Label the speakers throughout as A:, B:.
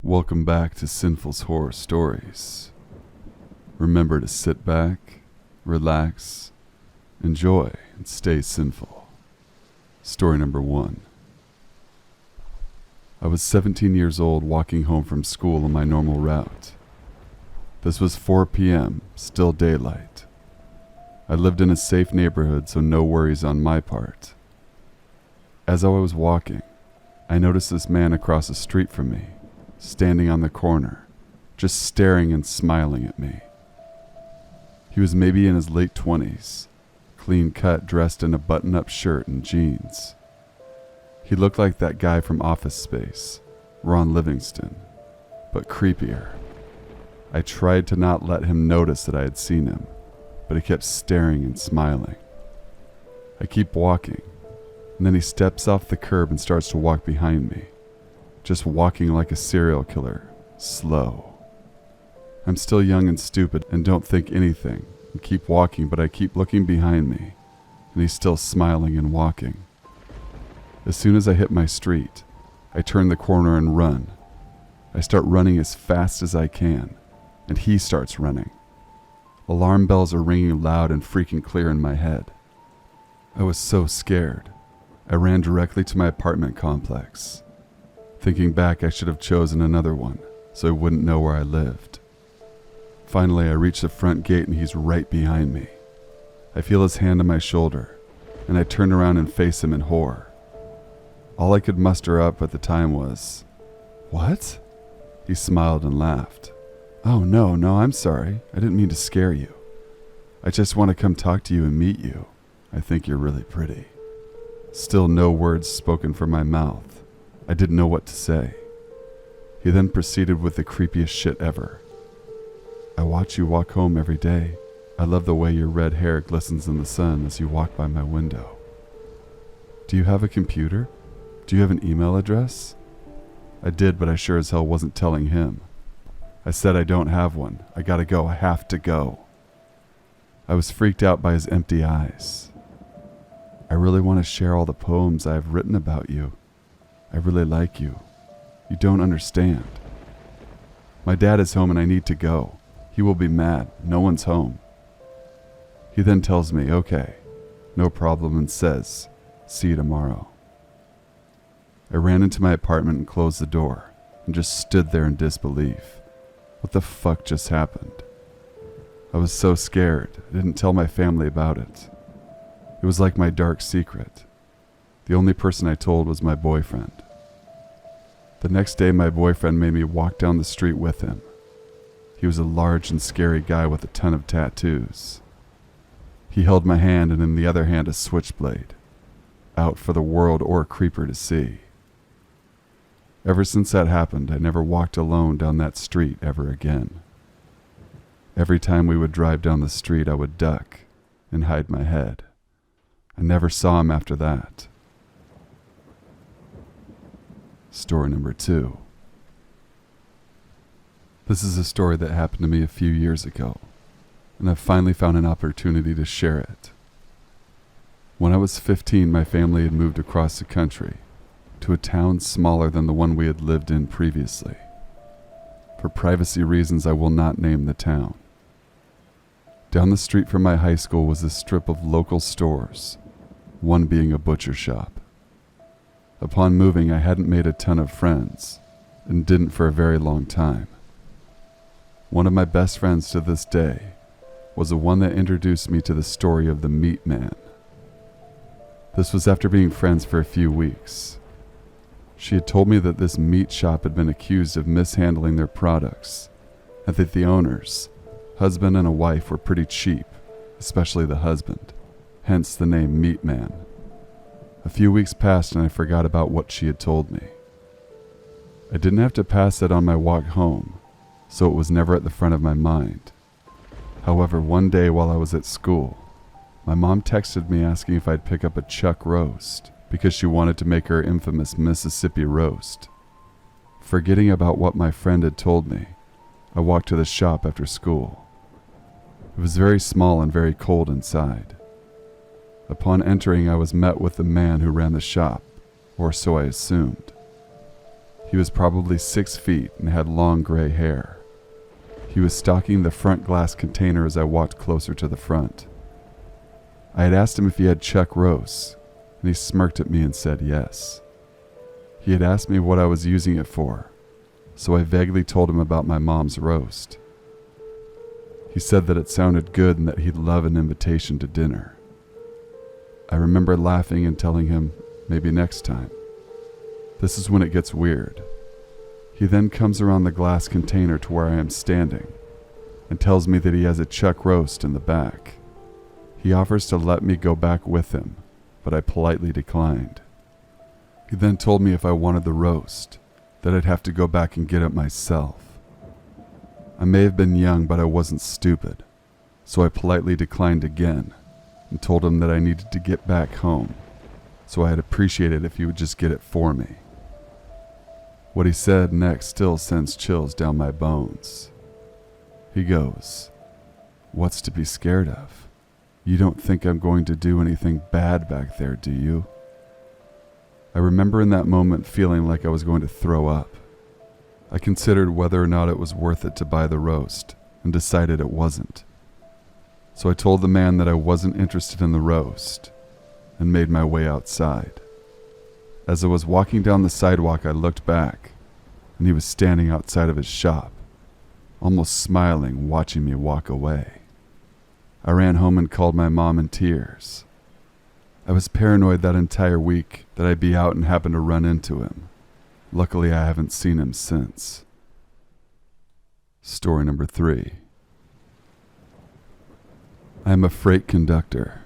A: Welcome back to Sinful's Horror Stories. Remember to sit back, relax, enjoy, and stay sinful. Story number 1. I was 17 years old walking home from school on my normal route. This was 4 p.m., still daylight. I lived in a safe neighborhood, so no worries on my part. As I was walking, I noticed this man across the street from me, standing on the corner, just staring and smiling at me. He was maybe in his late 20s, clean cut, dressed in a button-up shirt and jeans. He looked like that guy from Office Space, Ron Livingston, but creepier. I tried to not let him notice that I had seen him, but he kept staring and smiling. I keep walking, and then he steps off the curb and starts to walk behind me, just walking like a serial killer, slow. I'm still young and stupid and don't think anything and keep walking, but I keep looking behind me, and he's still smiling and walking. As soon as I hit my street, I turn the corner and run. I start running as fast as I can, and he starts running. Alarm bells are ringing loud and freaking clear in my head. I was so scared. I ran directly to my apartment complex. Thinking back, I should have chosen another one, so I wouldn't know where I lived. Finally, I reach the front gate and he's right behind me. I feel his hand on my shoulder, and I turn around and face him in horror. All I could muster up at the time was, "What?" He smiled and laughed. "Oh, no, I'm sorry. I didn't mean to scare you. I just want to come talk to you and meet you. I think you're really pretty." Still no words spoken from my mouth. I didn't know what to say. He then proceeded with the creepiest shit ever. "I watch you walk home every day. I love the way your red hair glistens in the sun as you walk by my window. Do you have a computer? Do you have an email address?" I did, but I sure as hell wasn't telling him. I said I don't have one. I gotta go. I have to go. I was freaked out by his empty eyes. "I really want to share all the poems I have written about you. I really like you. You don't understand. My dad is home and I need to go. He will be mad. No one's home." He then tells me, "Okay, no problem," and says, "See you tomorrow." I ran into my apartment and closed the door and just stood there in disbelief. What the fuck just happened? I was so scared. I didn't tell my family about it. It was like my dark secret. The only person I told was my boyfriend. The next day, my boyfriend made me walk down the street with him. He was a large and scary guy with a ton of tattoos. He held my hand and in the other hand a switchblade, out for the world or creeper to see. Ever since that happened, I never walked alone down that street ever again. Every time we would drive down the street, I would duck and hide my head. I never saw him after that. Story number 2. This is a story that happened to me a few years ago, and I've finally found an opportunity to share it. When I was 15, my family had moved across the country to a town smaller than the one we had lived in previously. For privacy reasons, I will not name the town. Down the street from my high school was a strip of local stores, one being a butcher shop. Upon moving, I hadn't made a ton of friends, and didn't for a very long time. One of my best friends to this day was the one that introduced me to the story of the Meat Man. This was after being friends for a few weeks. She had told me that this meat shop had been accused of mishandling their products, and that the owners, husband and a wife, were pretty cheap, especially the husband, hence the name Meat Man. A few weeks passed and I forgot about what she had told me. I didn't have to pass it on my walk home, so it was never at the front of my mind. However, one day while I was at school, my mom texted me asking if I'd pick up a chuck roast because she wanted to make her infamous Mississippi roast. Forgetting about what my friend had told me, I walked to the shop after school. It was very small and very cold inside. Upon entering, I was met with the man who ran the shop, or so I assumed. He He was probably 6 feet and had long gray hair. He was stalking the front glass container as I walked closer to the front. I had asked him if he had chuck roasts, and he smirked at me and said yes. He had asked me what I was using it for, so I vaguely told him about my mom's roast. He said that it sounded good and that he'd love an invitation to dinner. I remember laughing and telling him, maybe next time. This is when it gets weird. He then comes around the glass container to where I am standing and tells me that he has a chuck roast in the back. He offers to let me go back with him, but I politely declined. He then told me if I wanted the roast, that I'd have to go back and get it myself. I may have been young, but I wasn't stupid, so I politely declined again and told him that I needed to get back home, so I'd appreciate it if he would just get it for me. What he said next still sends chills down my bones. He goes, "What's to be scared of? You don't think I'm going to do anything bad back there, do you?" I remember in that moment feeling like I was going to throw up. I considered whether or not it was worth it to buy the roast and decided it wasn't. So I told the man that I wasn't interested in the roast and made my way outside. As I was walking down the sidewalk, I looked back, and he was standing outside of his shop, almost smiling, watching me walk away. I ran home and called my mom in tears. I was paranoid that entire week that I'd be out and happen to run into him. Luckily, I haven't seen him since. Story number 3. I am a freight conductor.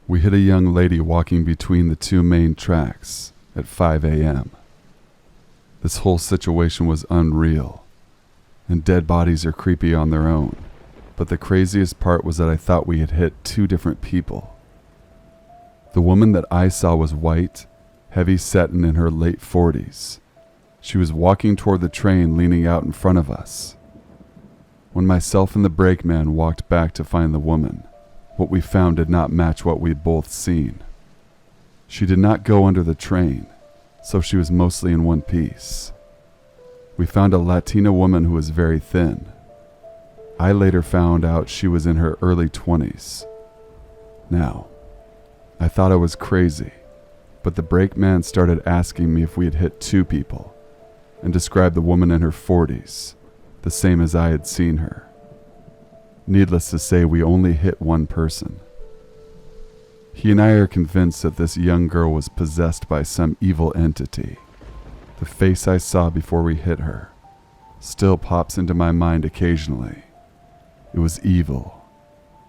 A: We hit a young lady walking between the 2 main tracks at 5 a.m. This whole situation was unreal, and dead bodies are creepy on their own, but the craziest part was that I thought we had hit 2 different people. The woman that I saw was white, heavy-set and in her late 40s. She was walking toward the train leaning out in front of us. When myself and the brakeman walked back to find the woman, what we found did not match what we'd both seen. She did not go under the train, so she was mostly in one piece. We found a Latina woman who was very thin. I later found out she was in her early 20s. Now, I thought I was crazy, but the brakeman started asking me if we had hit 2 people and described the woman in her 40s, the same as I had seen her. Needless to say, we only hit 1 person. He and I are convinced that this young girl was possessed by some evil entity. The face I saw before we hit her still pops into my mind occasionally. It was evil,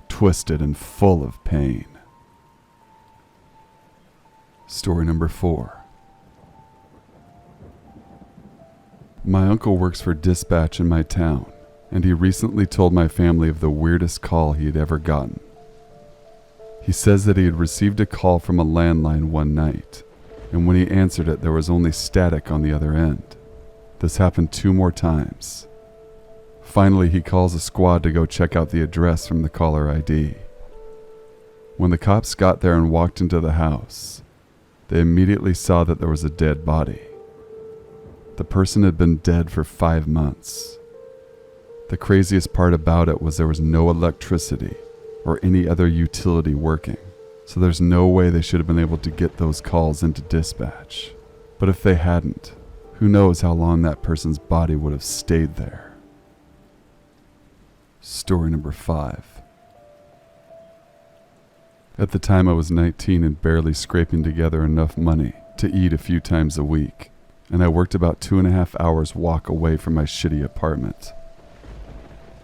A: twisted, and full of pain. Story number 4. My uncle works for dispatch in my town, and he recently told my family of the weirdest call he had ever gotten. He says that he had received a call from a landline one night, and when he answered it, there was only static on the other end. This happened 2 more times. Finally, he calls a squad to go check out the address from the caller ID. When the cops got there and walked into the house, they immediately saw that there was a dead body. The person had been dead for 5 months. The craziest part about it was there was no electricity or any other utility working, so there's no way they should have been able to get those calls into dispatch. But if they hadn't, who knows how long that person's body would have stayed there. Story number 5. At the time I was 19 and barely scraping together enough money to eat a few times a week, and I worked about 2.5 hours walk away from my shitty apartment.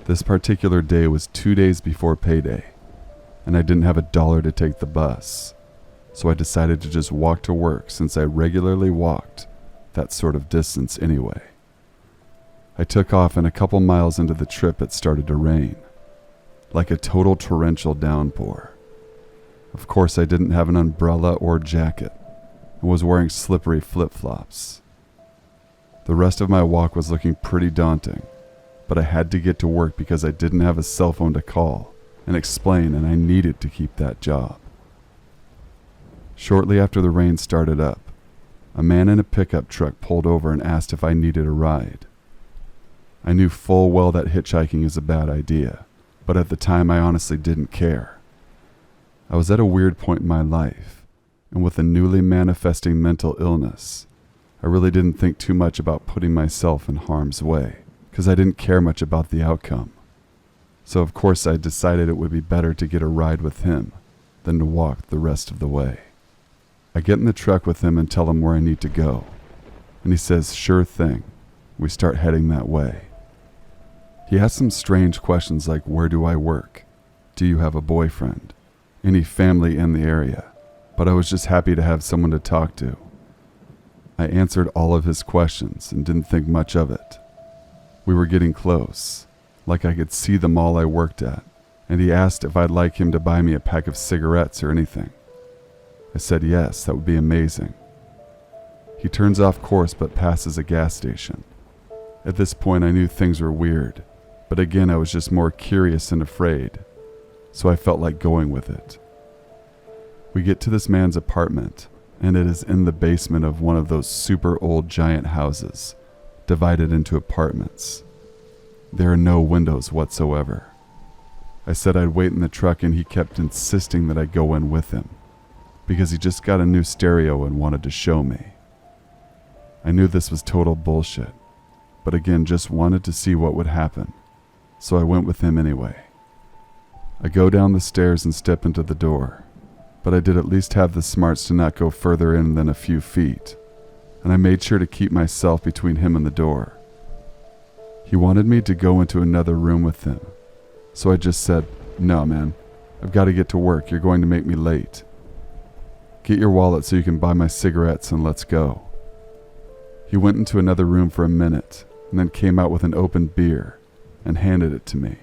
A: This particular day was 2 days before payday, and I didn't have $1 to take the bus, so I decided to just walk to work since I regularly walked that sort of distance anyway. I took off, and a couple miles into the trip it started to rain, like a total torrential downpour. Of course, I didn't have an umbrella or jacket and was wearing slippery flip-flops. The rest of my walk was looking pretty daunting, but I had to get to work because I didn't have a cell phone to call and explain, and I needed to keep that job. Shortly after the rain started up, a man in a pickup truck pulled over and asked if I needed a ride. I knew full well that hitchhiking is a bad idea, but at the time I honestly didn't care. I was at a weird point in my life, and with a newly manifesting mental illness, I really didn't think too much about putting myself in harm's way, because I didn't care much about the outcome. So of course I decided it would be better to get a ride with him than to walk the rest of the way. I get in the truck with him and tell him where I need to go, and he says, "Sure thing." We start heading that way. He asks some strange questions like, "Where do I work? Do you have a boyfriend? Any family in the area?" But I was just happy to have someone to talk to. I answered all of his questions and didn't think much of it. We were getting close, like I could see the mall I worked at, and he asked if I'd like him to buy me a pack of cigarettes or anything. I said yes, that would be amazing. He turns off course but passes a gas station. At this point I knew things were weird, but again I was just more curious and afraid, so I felt like going with it. We get to this man's apartment, and it is in the basement of one of those super old giant houses, divided into apartments. There are no windows whatsoever. I said I'd wait in the truck, and he kept insisting that I go in with him, because he just got a new stereo and wanted to show me. I knew this was total bullshit, but again just wanted to see what would happen, so I went with him anyway. I go down the stairs and step into the door, but I did at least have the smarts to not go further in than a few feet, and I made sure to keep myself between him and the door. He wanted me to go into another room with him, so I just said, "No, man, I've got to get to work. You're going to make me late. Get your wallet so you can buy my cigarettes and let's go." He went into another room for a minute and then came out with an open beer and handed it to me.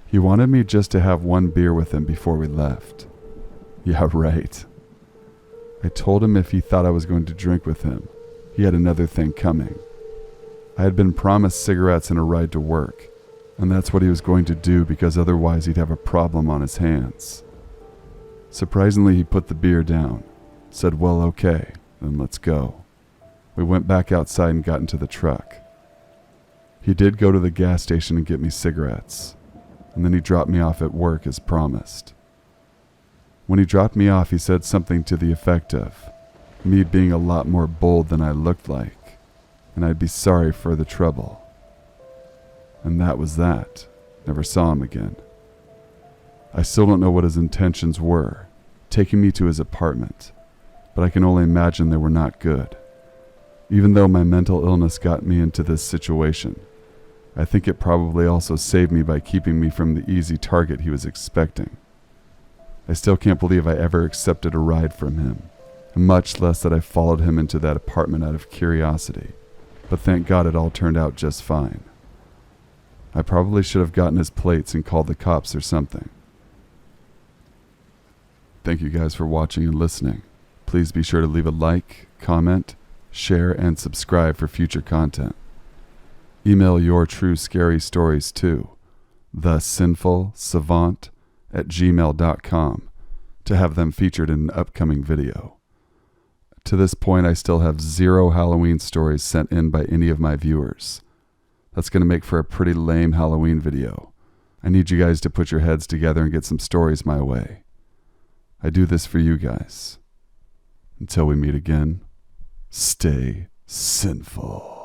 A: He wanted me just to have one beer with him before we left. Yeah, right. I told him if he thought I was going to drink with him, he had another thing coming. I had been promised cigarettes and a ride to work, and that's what he was going to do because otherwise he'd have a problem on his hands. Surprisingly, he put the beer down, said, "Well, okay, then let's go." We went back outside and got into the truck. He did go to the gas station and get me cigarettes, and then he dropped me off at work as promised. When he dropped me off, he said something to the effect of me being a lot more bold than I looked like, and I'd be sorry for the trouble. And that was that. Never saw him again. I still don't know what his intentions were, taking me to his apartment, but I can only imagine they were not good. Even though my mental illness got me into this situation, I think it probably also saved me by keeping me from the easy target he was expecting. I still can't believe I ever accepted a ride from him, and much less that I followed him into that apartment out of curiosity, but thank God it all turned out just fine. I probably should have gotten his plates and called the cops or something. Thank you guys for watching and listening. Please be sure to leave a like, comment, share, and subscribe for future content. Email your true scary stories to thesinfulsavant@gmail.com to have them featured in an upcoming video. To this point, I still have 0 Halloween stories sent in by any of my viewers. That's going to make for a pretty lame Halloween video. I need you guys to put your heads together and get some stories my way. I do this for you guys. Until we meet again, stay sinful.